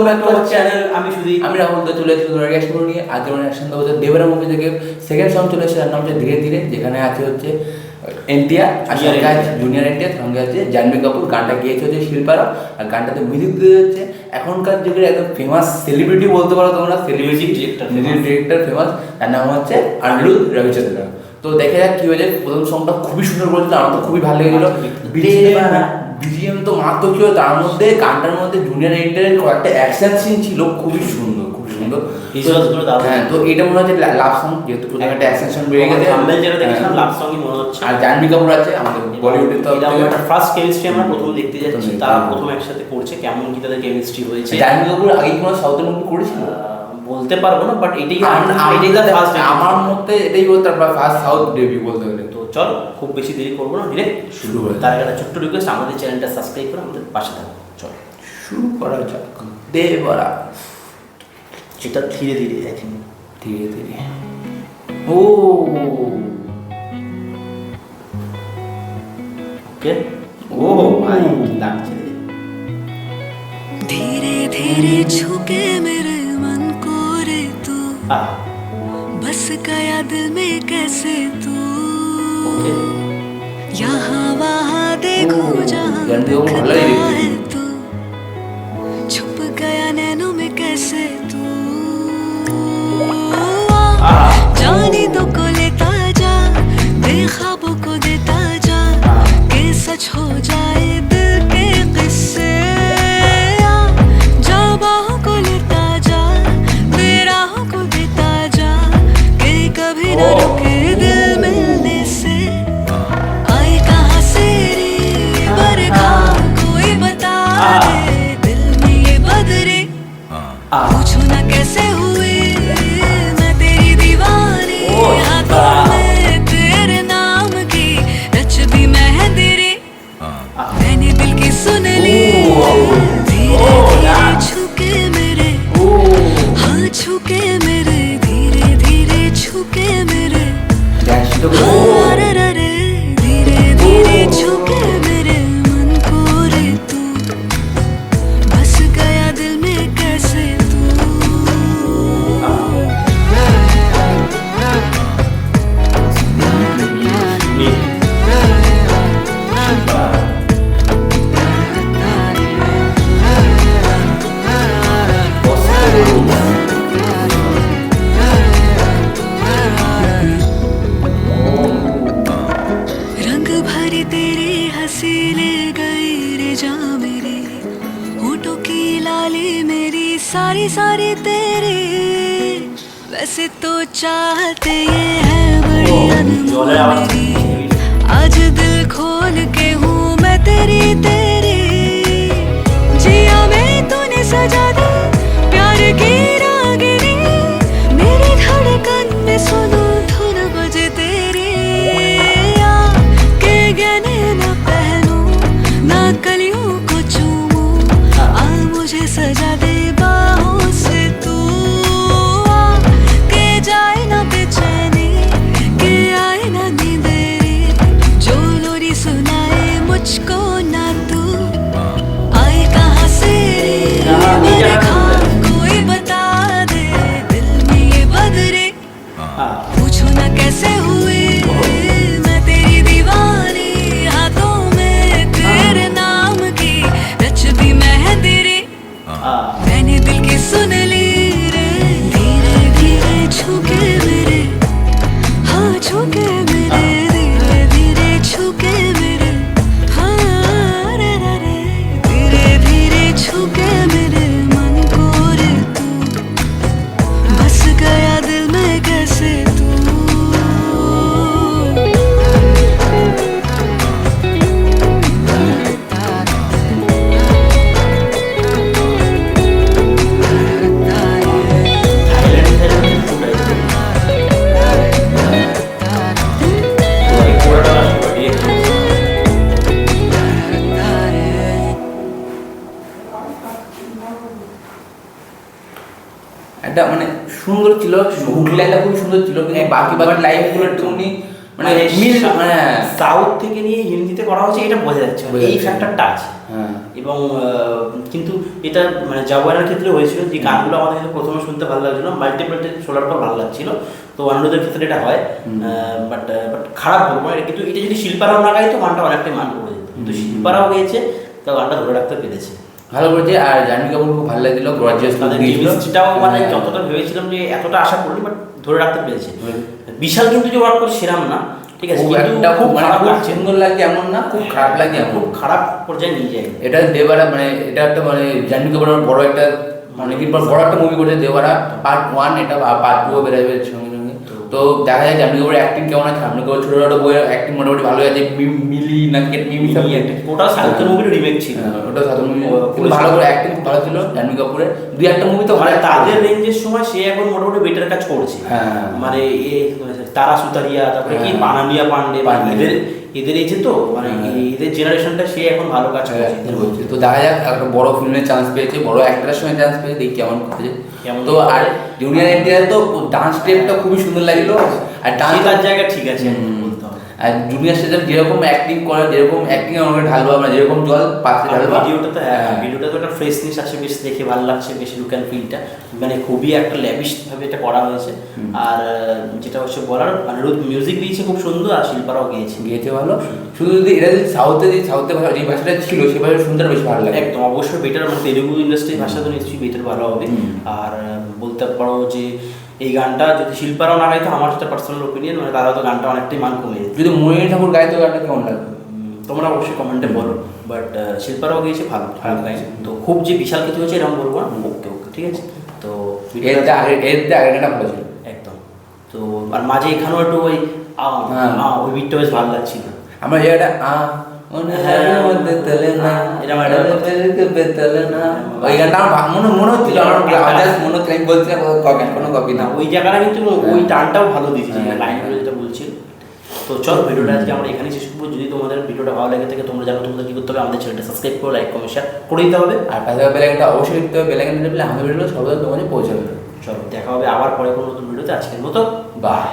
Back to our channel. আমি রাহুল দা চলে এসেছি তোরা গ্যাস নিয়ে। আজ আমরা অ্যাকশন দেবো দেবেরা মুভি থেকে সেকেন্ড সং চলে এসেছে, যার নাম হচ্ছে ধীরে ধীরে, যেখানে আছে হচ্ছে এনটিআর আর সঙ্গে আছে জুনিয়র এনটিআর, সঙ্গে আছে জাহ্নবী কাপুর। গানটা গিয়েছে হচ্ছে শিল্পারা, আর গানটাতে মিউজিক দিয়ে যাচ্ছে এখনকার যুগের একদম ফেমাস সেলিব্রিটি বলতে পারো তোমরা, সেলিব্রিটি ডিরেক্টর ফেমাস, তার নাম হচ্ছে অনিরুদ্ধ রবিচন্দ্র। তো দেখা যাক কি হয়েছে। প্রথম সংটা খুবই সুন্দর করেছিল, আমার তো খুবই ভালো লেগেছিল। বিজিএম তো মারাত্মক ছিল, তার মধ্যে গানটার মধ্যে জুনিয়র এনটিআরের কয়েকটা অ্যাকশন সিন ছিল খুবই সুন্দর, খুবই সুন্দর। হ্যাঁ, তো এটা মনে হচ্ছে লাভ সং, যেহেতু প্রথমে একটা অ্যাকশন সং বেরিয়ে গেছে, লাভ সঙ্গই মনে হচ্ছে। আর জাহ্নবী কাপুর আছে আমাদের বলিউডের। তো এটা ফার্স্ট কেমিস্ট্রি আমরা প্রথম দেখতে যাচ্ছি, তারা প্রথম একসাথে করছে, কেমন কি তাদের কেমিস্ট্রি হয়েছে। জাহ্নবী কাপুর আগে কোনো সাউথের মুভি করেছিল বলতে পারবো না, বাট এটাই আমার মতে এটাই বলতে ফার্স্ট সাউথ ডেবিউ বলতে গেলে। তো চলো খুব বেশি দেরি করবো না, ডিরেক্ট শুরু করে। তার একটা ছোট্ট রিকোয়েস্ট, আমাদের চ্যানেলটা সাবস্ক্রাইব করে আমাদের পাশে থাকো। চলো শুরু করা যাক। দেবরা এটা ধীরে ধীরে, আই থিঙ্ক ধীরে ধীরে। ও ওকে, ও ভাই লাগছে। धीरे धीरे छुके मेरे मन को रे तू, बस गया दिल में कैसे तू, यहाँ वहाँ देखो जहाँ दिखता है तू, छुप गया नैनों में कैसे तू, जानी तो को लेता जा, बेख्वाबों को देता जा, के सच हो जाए दिल के किस्से, कभी न रुके दिल मिलने से। आए कहाँ से रे बरखा, कोई बता दे, दिल में ये बदरे पूछो ना कैसे हुए, मैं तेरी दीवानी, हाथों में तेरे नाम की रच दी मेहंदी रे, मैंने दिल की सुन ली, धीरे धीरे छुके मेरे, हाँ छुके मेरे, छुके मेरे, रे धीरे धीरे छुके मेरे मन को रे तू, बस गया दिल में कैसे तू। सारी सारी तेरे, वैसे तो चाहते ये है बड़ी अनमोल मेरी, आज दिल खोल के हूँ मैं तेरी तेरी, जिया में तूने सजा दी प्यार की रागिनी, मेरी धड़कन में सुनो धुन बजे तेरी, के गहने न पहनूं ना कलियों को चूमूं, आ मुझे सजा दे मुझको ना तू, आए कहाँ से बरखा, कोई बता दे, दिल में ये बदरे पूछो ना कैसे हुए, मैं तेरी दीवानी, हाथों में तेरे नाम की रच दी मेहंदी रे, मैंने दिल की सुन ली रे, धीरे धीरे छुके मेरे, हाँ छुके मेरे, धीरे धीरे छुके मेरे, छुके मेरे मन को रे तू, बस गया दिल में कैसे तू। একটা মানে সুন্দর ছিল, হুক লাইনটা খুব সুন্দর ছিল, কিন্তু বাকি লাইনগুলো একটুখানি মানে মিল মানে সাউথ থেকে নিয়ে হিন্দিতে করা হচ্ছে এটা বোঝা যাচ্ছে, বোঝা এই যাচ্ছে। ফ্যাক্টরটা আছে। হ্যাঁ এবং কিন্তু এটা মানে জাওয়ানের ক্ষেত্রে হয়েছিল যে গানগুলো আমাদের কিন্তু প্রথমে শুনতে ভালো লাগছিল, মাল্টিপল শোনার পর ভালো লাগছিল, তো অন্যদের ক্ষেত্রে এটা হয়। বাট খারাপ বলবো না, কিন্তু এটা যদি শিল্পারাও না গাইতো গানটা অনেকটাই মান করে যেত, কিন্তু শিল্পারাও গেয়েছে তো গানটা ধরে রাখতে পেরেছে। ভালো করেছে। আর জাহ্নবী কাপুর খুব ভালো লাগছিল, গর্জিয়াস তাদের কেমিস্ট্রিটাও মানে যতটা ভেবেছিলাম যে এতটা আশা করিনি, বাট ধরে রাখতে পেরেছে। বিশাল কিন্তু যে ওয়ার্ক করে সেরাম না, ঠিক আছে, কিন্তু খুব খারাপ লাগছে, সুন্দর লাগছে এমন না, খুব খারাপ লাগছে এমন, খুব খারাপ পর্যায়ে নিয়ে যায়। এটা দেবারা মানে এটা একটা মানে জাহ্নবী কাপুরের বড় একটা অনেকদিন পর বড় একটা মুভি করেছে দেবারা পার্ট 1, এটা পার্ট 2 বেরোবে সঙ্গে সঙ্গে। তো দেখা যায় জাহ্নবী কাপুরের অ্যাক্টিং কেমন আছে, জাহ্নবী কাপুর ছোট ছোট বইয়ের অ্যাক্টিং মোটামুটি ভালো আছে, মিলি না মিমি সব ওটা সাউথের মুভির রিমেক ছিল, ওটা সাধারণ মুভি, কিন্তু ভালো করে অ্যাক্টিং খুব ভালো ছিল জাহ্নবী কাপুরের। দুই একটা মুভি তো মানে ভালো তাদের রেঞ্জের সময় সে এখন মোটামুটি বেটার কাজ করছে। হ্যাঁ। মানে তারা সুতারিয়া, তারপরে কি পানামিয়া পান্ডে, এদের এই যে তো মানে এদের জেনারেশনটা সে এখন ভালো কাজ করছে। তো দেখা যাক একটা বড় ফিল্মের চান্স পেয়েছে, বড় অ্যাক্টরের সঙ্গে চান্স পেয়েছে, দেখি কেমন করছে। তো আর জুনিয়র এনটিআর তো ডান্স স্টেপটা খুবই সুন্দর লাগলো, আর ডান্স তার জায়গা ঠিক আছে বলতে হবে। আর জুনিয়র স্টেপ যেরকম অ্যাক্টিং করে, যেরকম অ্যাক্টিং আমাকে ঢালবো আমরা, যেরকম জল পাশে ঢালবো ভিডিওটা তো ভিডিওটা তো একটা ফ্রেশনেস আছে, বেশ দেখে ভালো লাগছে, বেশ লুক অ্যান্ড ফিলটা মানে খুবই একটা ল্যাভিশ ভাবে এটা করা হয়েছে। আর যেটা হচ্ছে বলার মানে মিউজিক দিয়েছে খুব সুন্দর, আর শিল্পারাও গিয়েছে ভালো। শুধু যদি এটা যদি সাউথে ভাষা যে ভাষাটা ছিল সে ভাষা শুনতে বেশ ভালো লাগে একদম, অবশ্যই বেটার, মানে তেলুগু ইন্ডাস্ট্রির ভাষা তো নিশ্চয়ই বেটার ভালো হবে। আর বলতে পারো যে এই গানটা যদি শিল্পারাও না গাইতো, আমার যেটা পার্সোনাল ওপিনিয়ন, মানে তারা তো গানটা অনেকটাই মান কমে যেত। যদি মনির ঠাকুর গাইতো গানটা কেমন লাগতো তোমরা অবশ্যই কমেন্টে বলো। বাট শিল্পারাও গিয়েছে ভালো, খারাপ গাইছে, তো খুব যে বিশাল কিছু হয়েছে এরকম বলবো না। ওকে ঠিক আছে। তো এর আগে গানটা ভালো ছিল একদম। তো আর মাঝে এখানেও একটু ওই ওই বিটটা বেশ ভালো লাগছিল। আমার জায়গাটা মধ্যে তেলে না এরকম তেলে না, ওই গানটা আমার মনে হচ্ছিল, আমার মনে হচ্ছিল, আমি বলছি কোনো কপি না, ওই জায়গাটা কিন্তু ওই টানটাও ভালো দিয়েছে লাইনগুলো যেটা বলছিল। তো চলো ভিডিওটা আজকে আমরা এখানেই শেষ করবো। যদি তোমাদের ভিডিওটা ভালো লাগে থাকে তোমরা জানো তোমাদের কী করতে হবে, আমাদের চ্যানেলটা সাবস্ক্রাইব করে লাইক কমেন্ট শেয়ার করে দিতে হবে, আর পাশে বেলাইকনটা অবশ্যই দিতে হবে। বেলাইকনটা দিলে আমাদের ভিডিও সর্বদা তোমাদের পৌঁছাবে। চলো দেখা হবে আবার পরে কোনো নতুন ভিডিওতে। আজকের মতো বাই।